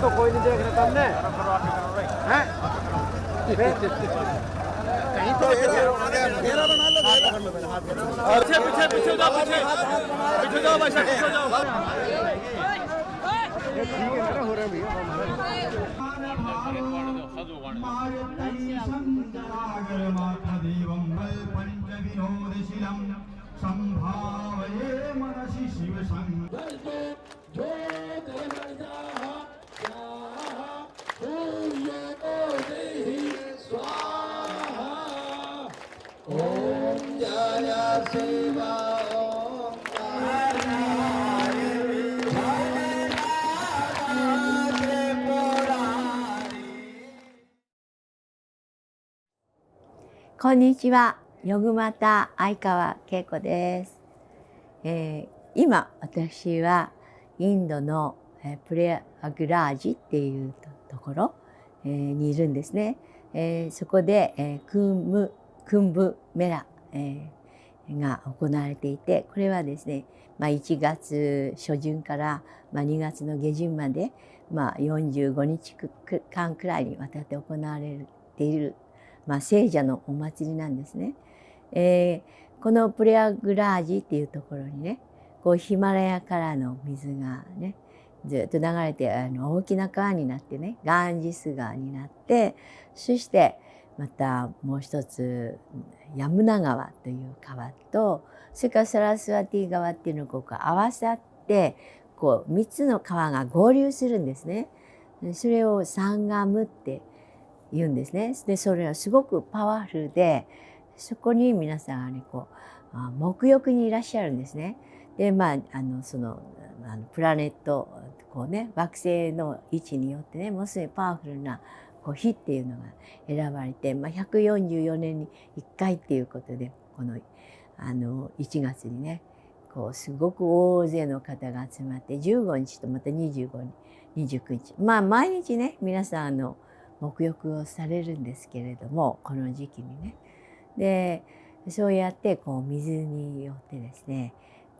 तो कोई नहीं देख रहा तुमने हैं? कहीं तो घेरा बना लो। पीछे पीछे पीछे जाओ, पीछे जाओ भाई, पीछे जाओ। ठीक है ना, हो रहा है भैयाこんにちは、ヨグマタ相川恵子です。今私はインドのプレアグラージっていうところにいるんですね。そこでクンブメラが行われていて、これはですね、1月初旬から2月の下旬まで45日間くらいにわたって行われている聖者のお祭りなんですね。このプレアグラージっていうところにね、ヒマラヤからの水がねずっと流れて大きな川になってね、ガンジス川になって、そしてまたもう一つヤムナ川という川と、それからサラスワティ川っていうのが合わさって3つの川が合流するんですね。それをサンガムって言うんですね。でそれはすごくパワフルで、そこに皆さんがね沐浴にいらっしゃるんですね。でそのプラネット惑星の位置によってね、ものすごいパワフルな日っていうのが選ばれて、144年に1回っていうことで、この1月にねすごく大勢の方が集まって、15日とまた25日、29日、毎日ね皆さん沐浴をされるんですけれども、この時期にね。でそうやって水によってですね、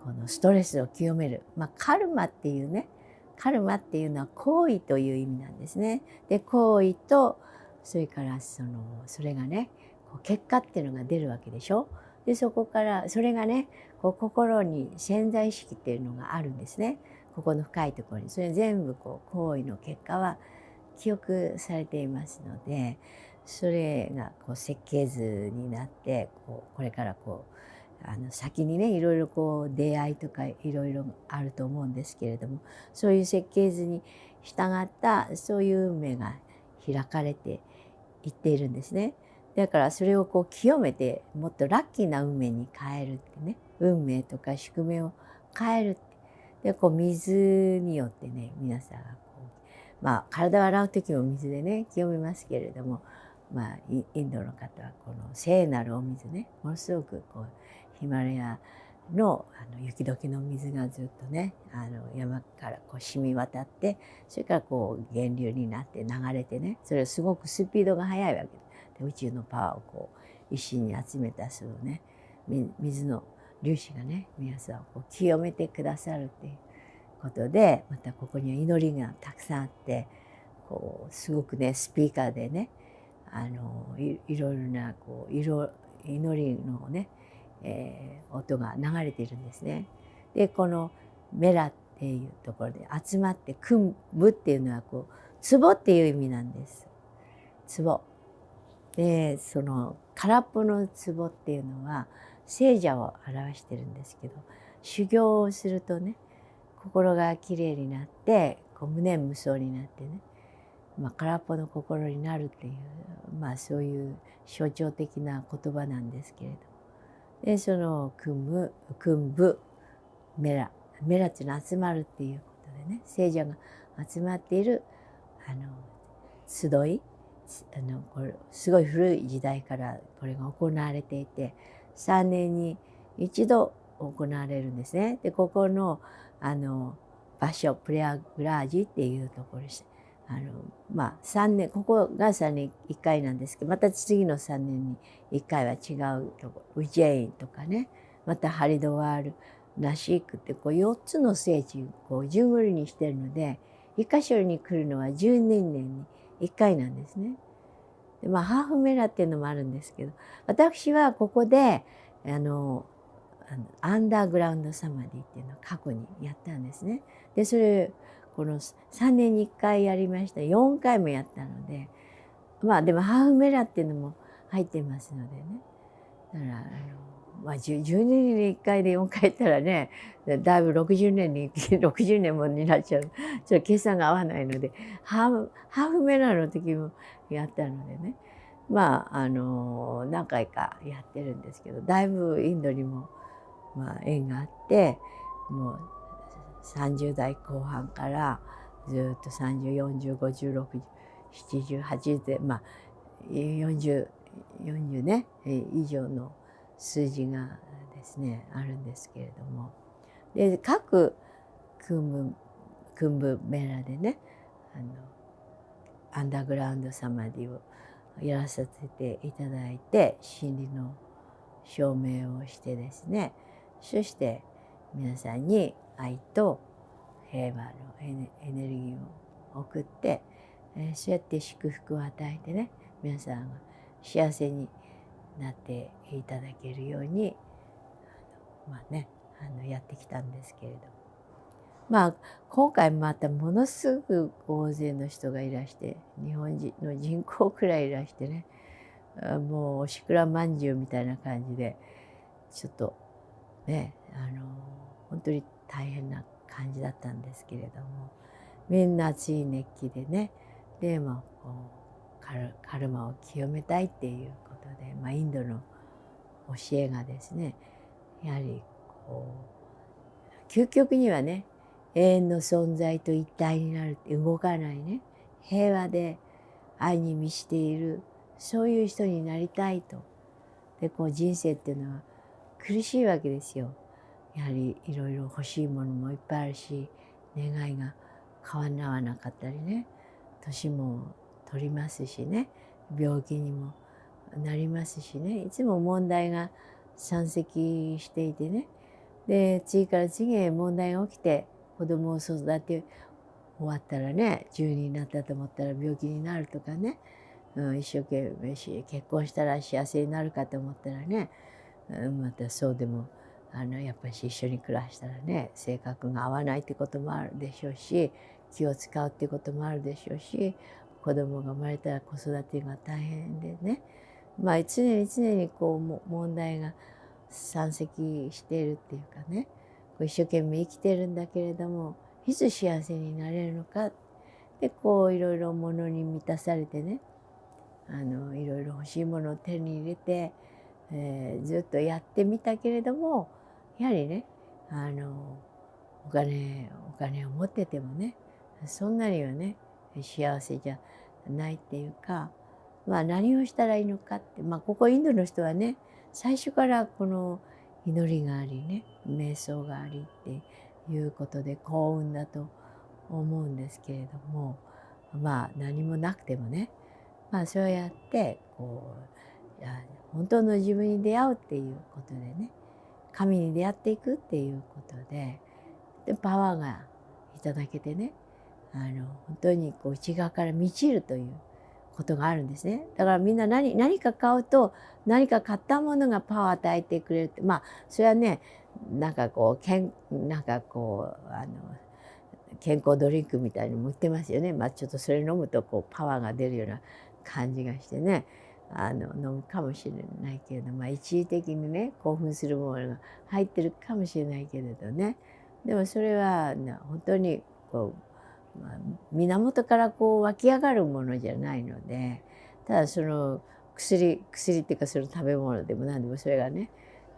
このストレスを清める、カルマっていうね、カルマっていうのは行為という意味なんですね。で行為とそれからそれがね結果っていうのが出るわけでしょ。でそこからそれがね心に潜在意識っていうのがあるんですね。ここの深いところにそれ全部行為の結果は記憶されていますので、それが設計図になってこれから先にねいろいろ出会いとかいろいろあると思うんですけれども、そういう設計図に従ったそういう運命が開かれていっているんですね。だからそれを清めてもっとラッキーな運命に変えるってね、運命とか宿命を変えるって。で水によってね皆さんが体を洗う時も水でね清めますけれども、インドの方はこの聖なるお水ね、ものすごくヒマラヤの雪解けの水がずっとね山から染み渡って、それから源流になって流れてね、それはすごくスピードが速いわけで、宇宙のパワーを一身に集めたそのね水の粒子がね皆さんを清めてくださるっていうことで、またここには祈りがたくさんあって、すごくねスピーカーでねいろいろな祈りのね、音が流れているんですね。でこのメラっていうところで集まって、クンブっていうのは壺っていう意味なんです。壺で空っぽの壺っていうのは聖者を表してるんですけど、修行をするとね心がきれいになって無念無想になってね、空っぽの心になるっていう、そういう象徴的な言葉なんですけれど、でそのクンブメラっていうのは集まるっていうことでね、聖者が集まっている集い、これすごい古い時代からこれが行われていて、3年に1度行われるんですね。でここの場所プレアグラージっていうところです。3年、ここが3年1回なんですけど、また次の3年に1回は違うとこ、ウジェインとかね、またハリドワール、ナシークってこう4つの聖地を順繰りにしてるので、1箇所に来るのは10年に1回なんですね。でハーフメラっていうのもあるんですけど、私はここでアンダーグラウンドサマディっていうのを過去にやったんですね。でそれこの3年に1回やりました。4回もやったので、でもハーフメラっていうのも入ってますのでね。だから10年に1回で4回やったらね、だいぶ60年に60年もになっちゃう。ちょっと計算が合わないので、ハーフメラの時もやったのでね、何回かやってるんですけど、だいぶインドにも縁があって、もう30代後半からずっと30、40、50、60、70、80で40ね以上の数字がですねあるんですけれども、で各クンブメラでねアンダーグラウンドサマディをやらさせていただいて、真理の証明をしてですね、そして皆さんに愛と平和のエネルギーを送って、そうやって祝福を与えてね、皆さんが幸せになっていただけるようにやってきたんですけれど、今回またものすごく大勢の人がいらして、日本人の人口くらいいらしてね、もうおしくらまんじゅうみたいな感じで、ちょっとね本当に大変な感じだったんですけれども、みんな熱い熱気でね、でカルマを清めたいっていうことで、インドの教えがですね、やはり究極にはね、永遠の存在と一体になるって動かないね、平和で愛に満ちている、そういう人になりたいと。で人生っていうのは苦しいわけですよ。やはりいろいろ欲しいものもいっぱいあるし、願いが叶わなかったりね、年も取りますしね、病気にもなりますしね、いつも問題が山積していてね、で次から次へ問題が起きて、子供を育て終わったらね、10になったと思ったら病気になるとかね、一生懸命結婚したら幸せになるかと思ったらね、またそうでもやっぱり一緒に暮らしたらね、性格が合わないってこともあるでしょうし、気を使うってこともあるでしょうし、子供が生まれたら子育てが大変でね、常に問題が山積しているっていうかね、一生懸命生きてるんだけれども、いつ幸せになれるのかで、いろいろ物に満たされてね、いろいろ欲しいものを手に入れて、ずっとやってみたけれども、やはりねお金を持っててもね、そんなにはね幸せじゃないっていうか、何をしたらいいのかって、ここインドの人はね、最初からこの祈りがありね、瞑想がありっていうことで幸運だと思うんですけれども、何もなくてもね、そうやって本当の自分に出会うっていうことでね、神に出会っていくっていうことで、パワーがいただけてね、本当に内側から満ちるということがあるんですね。だからみんな何か買うと、何か買ったものがパワーを与えてくれるって、それはね、健康ドリンクみたいにも売ってますよね。ちょっとそれ飲むとパワーが出るような感じがしてね、飲むかもしれないけれど、一時的にね興奮するものが入ってるかもしれないけれどね、でもそれは本当に源から湧き上がるものじゃないので、ただその薬っていうか、その食べ物でも何でもそれがね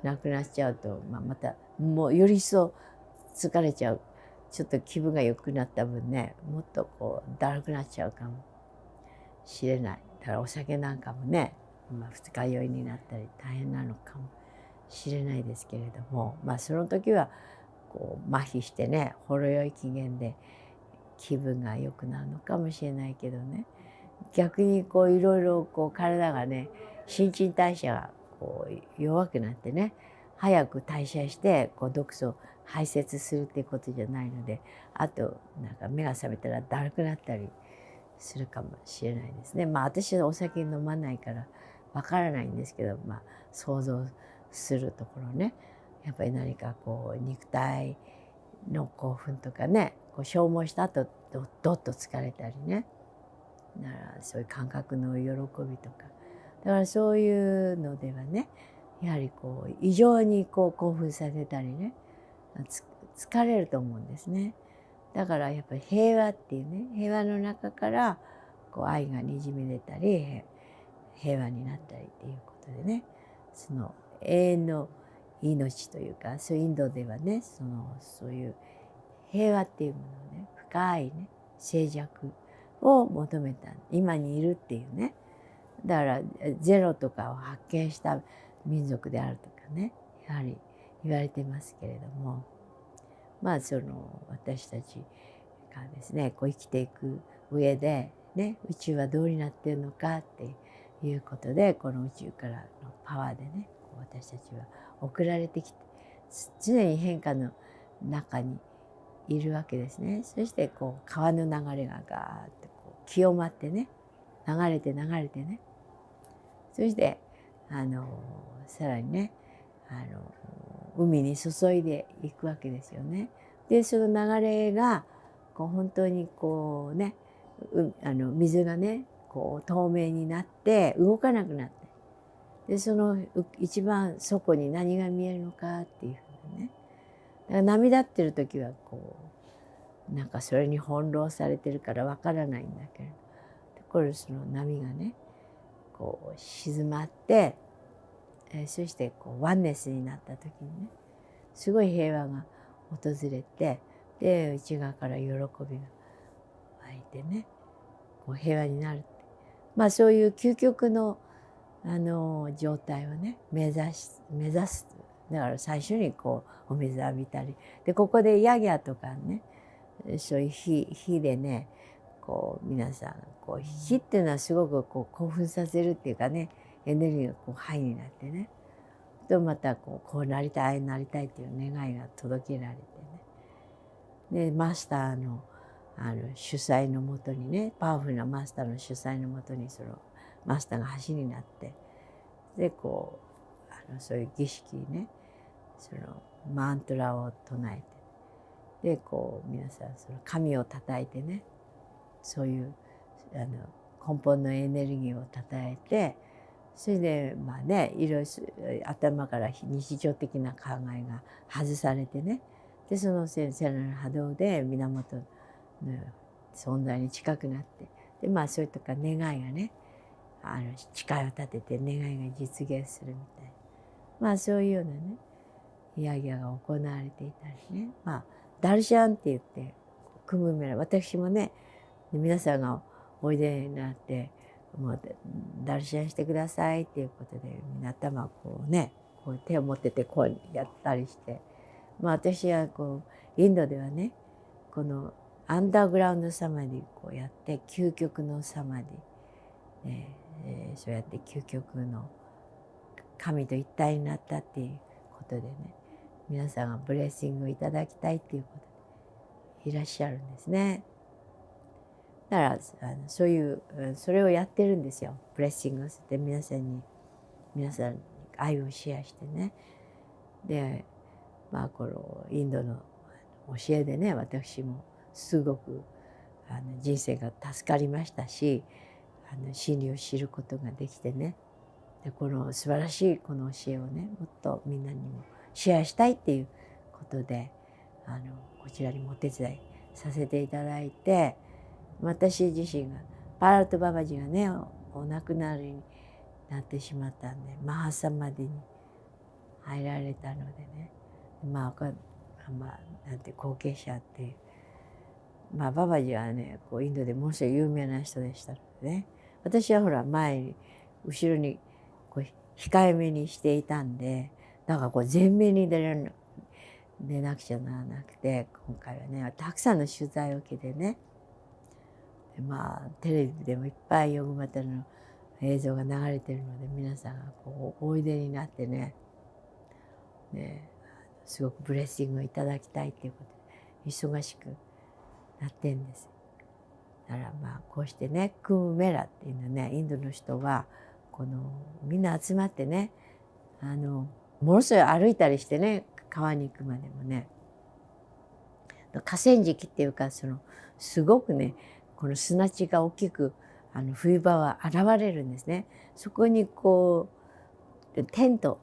なくなっちゃうと、またもうより一層疲れちゃう。ちょっと気分が良くなった分ね、もっとだるくなっちゃうかも。しれない。だからお酒なんかもね、二日酔いになったり大変なのかもしれないですけれども、その時はこう麻痺してね、ほろ酔い機嫌で気分が良くなるのかもしれないけどね、逆にこういろいろこう体がね、新陳代謝がこう弱くなってね、早く代謝してこう毒素を排泄するっていうことじゃないので、あとなんか目が覚めたらだるくなったりするかもしれないですね。私はお酒飲まないからわからないんですけど、想像するところね、やっぱり何かこう肉体の興奮とかね、こう消耗した後どっと疲れたりね、だからそういう感覚の喜びとか、だからそういうのではね、やはりこう異常にこう興奮させたりね、疲れると思うんですね。だからやっぱり平和っていうね、平和の中からこう愛がにじみ出たり平和になったりっていうことでね、その永遠の命というか、そういうインドではね、そういう平和っていうものをね、深いね静寂を求めた今にいるっていうね、だからゼロとかを発見した民族であるとかね、やはり言われてますけれども、私たちがですね、こう生きていく上でね、宇宙はどうになっているのかっていうことで、この宇宙からのパワーでね、こう私たちは送られてきて、常に変化の中にいるわけですね。そしてこう川の流れがガーッとこう清まってね、流れてね、そしてさらにね、海に注いでいくわけですよね。でその流れがこう本当にこうね、水がねこう透明になって動かなくなって、でその一番底に何が見えるのかっていうふうにね、だから波立ってる時はこうなんかそれに翻弄されてるからわからないんだけれど、ところでその波がねこう静まって、そしてこうワンネスになった時にね、すごい平和が訪れて、で内側から喜びが湧いてね、こう平和になるって、そういう究極の状態をね目指す。だから最初にこうお水浴びたりで、ここでヤギャとかね、そういう火でね、こう皆さんこう火っていうのはすごくこう興奮させるっていうかね、エネルギーがこうハイになってね、とまたこうなりたいああなりたいっていう願いが届けられてね、でマスターの主催のもとにね、パワフルなマスターの主催のもとにそのマスターが橋になって、でこうそういう儀式ね、そのマントラを唱えて、でこう皆さんその神をたたえてね、そういう根本のエネルギーをたたえて、それでいろいろ頭から日常的な考えが外されてね、でその聖なる波動で源の存在に近くなって、でそういうとか願いがね、誓いを立てて願いが実現するみたいな、そういうようなねヤギャが行われていたりね、ダルシャンって言ってクムメラ、私もね皆さんがおいでになってもうダルシャンしてくださいっていうことで、みんな頭をこうね、こう手を持っててこうやったりして、私はこうインドではね、このアンダーグラウンドサマディこうやって究極のサマディ、そうやって究極の神と一体になったっていうことでね、皆さんがブレッシングをいただきたいっていうことでいらっしゃるんですね。だからそういうそれをやってるんですよ。ブレッシングをして皆さんに愛をシェアしてね。でこのインドの教えでね、私もすごく人生が助かりましたし、真理を知ることができてね、でこの素晴らしいこの教えをね、もっとみんなにもシェアしたいっていうことでこちらにもお手伝いさせていただいて、私自身がパラルトババジがねお亡くなりになってしまったんで、マハサマディに入られたのでね、なんて後継者っていう、ババジはねこうインドでものすごい有名な人でしたのでね、私はほら前に後ろにこう控えめにしていたんで、だからこう前面に出なくちゃならなくて、今回はねたくさんの取材を受けてね、でまあテレビでもいっぱいヨグマタの映像が流れてるので、皆さんがこうおいでになってね、すごくブレッシングをいただきたいっていうことで忙しくなってんです。だからまあこうしてね、クーメラっていうのね、インドの人はこのみんな集まってね、ものすごい歩いたりしてね、川に行くまでもね、河川敷っていうか、すごくねこの砂地が大きく冬場は現れるんですね。そこにこうテント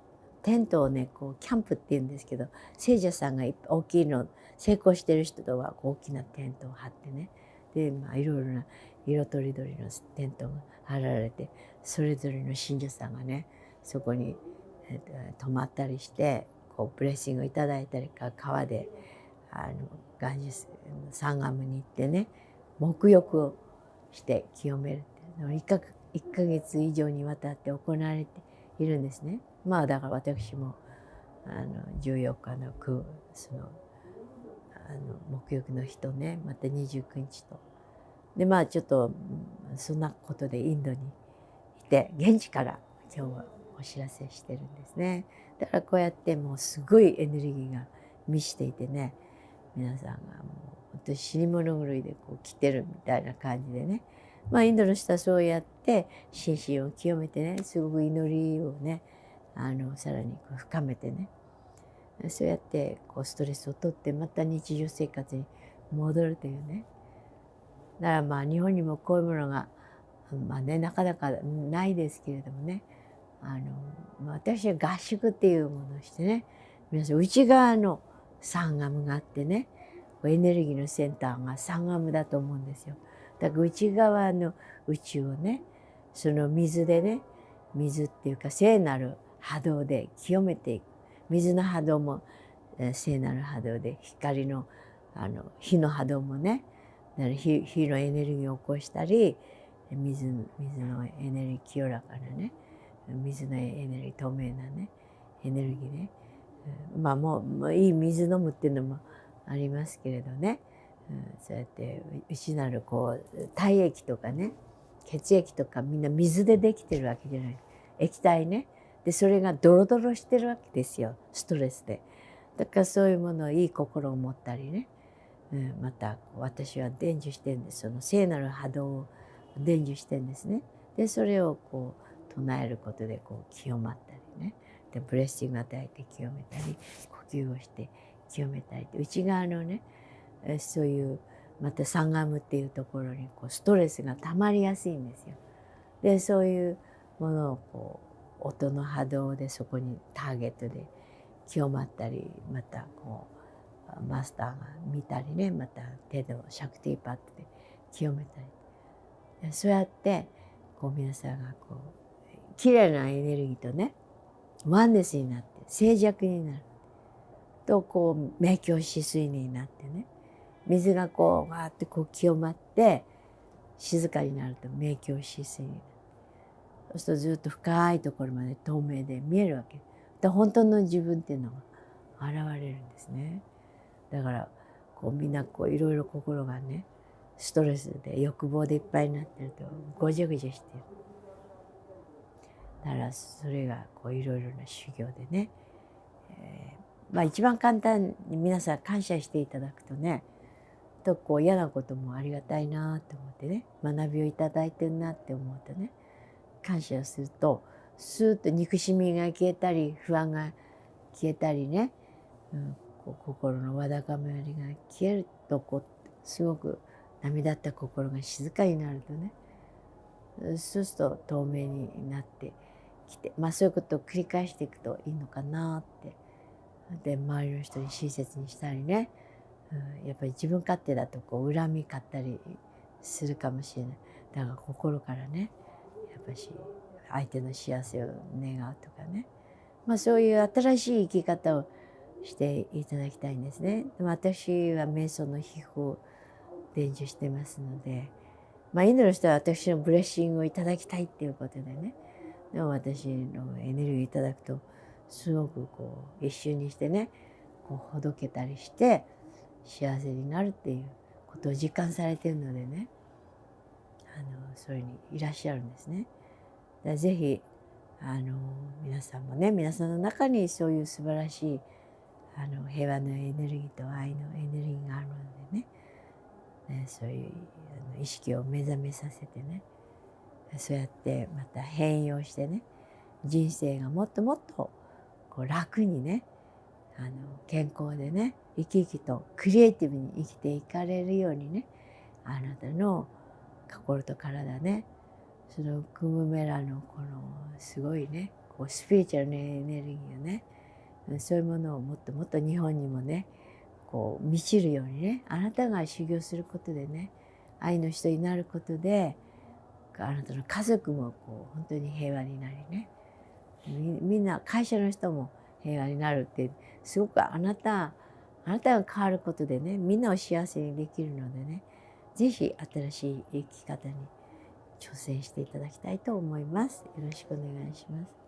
をねこうキャンプっていうんですけど、聖者さんが大きいの成功してる人はこう大きなテントを張ってね、でまあいろいろな色とりどりのテントが張られて、それぞれの信者さんがねそこに、泊まったりして、こうブレッシングをいただいたりか、川でガンジスサンガムに行ってね沐浴をして清めるっていうのを1ヶ月以上にわたって行われているんですね。まあだから私も14日の沐浴の日とね、また29日とで、まあちょっとそんなことでインドにいて、現地から今日はお知らせしてるんですね。だからこうやってもうすごいエネルギーが満ちていてね、皆さんがもう本当に死に物狂いでこう来てるみたいな感じでね、まあインドの人はそうやって心身を清めてね、すごく祈りをねさらにこう深めてね、そうやってこうストレスを取ってまた日常生活に戻るというね。だからまあ日本にもこういうものがまあねなかなかないですけれどもね、私は合宿っていうものをしてね、皆さん内側のサンガムがあってね、エネルギーのセンターがサンガムだと思うんですよ。だから内側の宇宙をね、その水でね、水っていうか聖なる波動で清めていく。水の波動も聖なる波動で、光の火の波動もね、だから火のエネルギーを起こしたり、水のエネルギー清らかなね、水のエネルギー透明なねエネルギーね、まあもういい水飲むっていうのもありますけれどね、そうやって内なるこう体液とかね血液とかみんな水でできてるわけじゃない、液体ね。でそれがドロドロしてるわけですよ、ストレスで。だからそういうものをいい心を持ったりね、また私は伝授してるんです。その聖なる波動を伝授してるんですね。でそれをこう唱えることでこう清まったりね、でブレッシングを与えて清めたり、呼吸をして清めたり、内側のねそういうまたサンガムっていうところにこうストレスがたまりやすいんですよ。でそういうものをこう音の波動でそこにターゲットで清まったり、またこうマスターが見たりね、また手のシャクティーパッドで清めたり、そうやってこう皆さんがこうきれいなエネルギーとねワンネスになって静寂になると、こう明鏡止水になってね、水がこうわーってこう清まって静かになると明鏡止水になる。そうするとずっと深いところまで透明で見えるわけで、本当の自分っていうのが現れるんですね。だからこうみんなこういろいろ心がねストレスで欲望でいっぱいになってるとごじゃごじゃしてる。だからそれがこういろいろな修行でね、まあ一番簡単に皆さん感謝していただくとね、とこう嫌なこともありがたいなと思ってね、学びをいただいてるなって思うとね、感謝をするとスーッと憎しみが消えたり不安が消えたりね、こう心のわだかまりが消えると、こうすごく波立った心が静かになるとね、そうすると透明になってきて、まあそういうことを繰り返していくといいのかなって。で周りの人に親切にしたりね、やっぱり自分勝手だとこう恨み買ったりするかもしれない。だから心からねやっぱし相手の幸せを願うとかね、まあそういう新しい生き方をしていただきたいんですね。でも私は瞑想の秘宝を伝授してますので、インドの人は私のブレッシングをいただきたいっていうことでね、でも私のエネルギーいただくとすごくこう一瞬にしてね、こうほどけたりして幸せになるっていうことを実感されているのでね、そういうふうにいらっしゃるんですね。だからぜひ皆さんもね、皆さんの中にそういう素晴らしい平和のエネルギーと愛のエネルギーがあるのでね、そういう意識を目覚めさせてね、そうやってまた変容してね、人生がもっともっとこう楽にね、健康でね、生き生きとクリエイティブに生きていかれるようにね、あなたの心と体ね、そのクムメラのこのすごいね、こうスピリチュアルなエネルギーをね、そういうものをもっともっと日本にもね、こう満ちるようにね、あなたが修行することでね、愛の人になることで、あなたの家族もこう本当に平和になりね、みんな会社の人も平和になるって、すごくあなたが変わることでね、みんなを幸せにできるのでね、ぜひ新しい生き方に挑戦していただきたいと思います。よろしくお願いします。